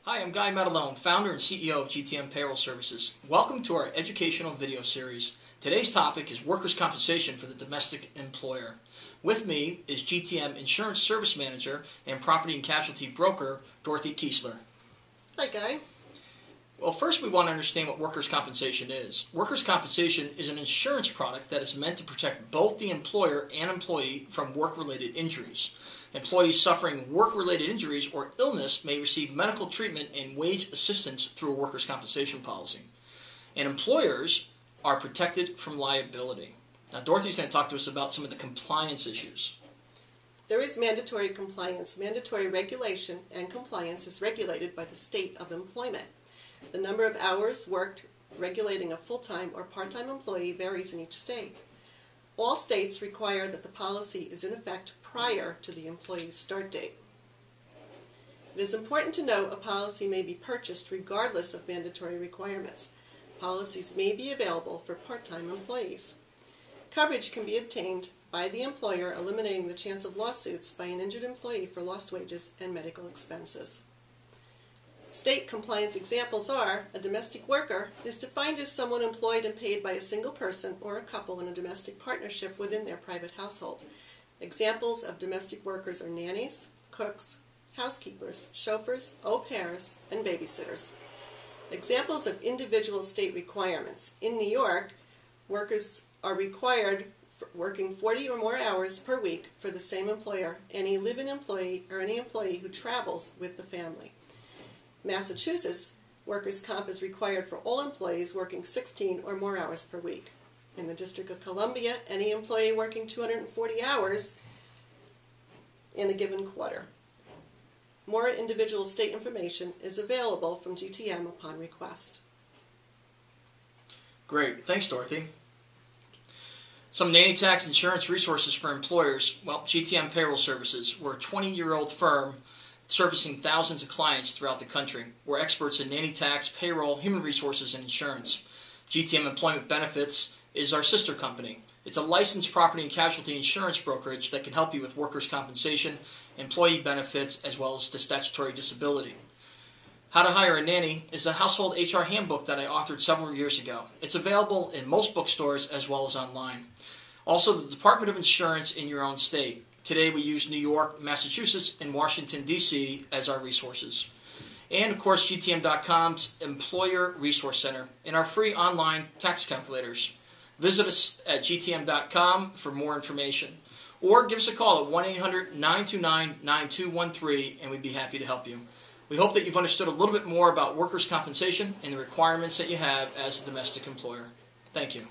Hi, I'm Maddalone, founder and CEO of GTM Payroll Services. Welcome to our educational video series. Today's topic is workers' compensation for the domestic employer. With me is GTM Insurance Service Manager and Property and Casualty Broker, Dorothy Keesler. Hi, Guy. Well, first we want to understand what workers' compensation is. Workers' compensation is an insurance product that is meant to protect both the employer and employee from work-related injuries. Employees suffering work-related injuries or illness may receive medical treatment and wage assistance through a workers' compensation policy. And employers are protected from liability. Now, Dorothy's going to talk to us about some of the compliance issues. There is mandatory compliance. Mandatory regulation and compliance is regulated by the state of employment. The number of hours worked regulating a full-time or part-time employee varies in each state. All states require that the policy is in effect prior to the employee's start date. It is important to note a policy may be purchased regardless of mandatory requirements. Policies may be available for part-time employees. Coverage can be obtained by the employer, eliminating the chance of lawsuits by an injured employee for lost wages and medical expenses. State compliance examples are: a domestic worker is defined as someone employed and paid by a single person or a couple in a domestic partnership within their private household. Examples of domestic workers are nannies, cooks, housekeepers, chauffeurs, au pairs, and babysitters. Examples of individual state requirements. In New York, workers are required for working 40 or more hours per week for the same employer, any live-in employee or any employee who travels with the family. Massachusetts, workers' comp is required for all employees working 16 or more hours per week. In the District of Columbia, any employee working 240 hours in a given quarter. More individual state information is available from GTM upon request. Great. Thanks, Dorothy. Some nanny tax insurance resources for employers. Well, GTM Payroll Services. We're a 20-year-old firm servicing thousands of clients throughout the country. We're experts in nanny tax, payroll, human resources, and insurance. GTM Employment Benefits is our sister company. It's a licensed property and casualty insurance brokerage that can help you with workers' compensation, employee benefits, as well as the statutory disability. How to Hire a Nanny is a household HR handbook that I authored several years ago. It's available in most bookstores as well as online. Also, the Department of Insurance in your own state. Today we use New York, Massachusetts, and Washington, D.C. as our resources. And of course, GTM.com's Employer Resource Center and our free online tax calculators. Visit us at GTM.com for more information. Or give us a call at 1-800-929-9213 and we'd be happy to help you. We hope that you've understood a little bit more about workers' compensation and the requirements that you have as a domestic employer. Thank you.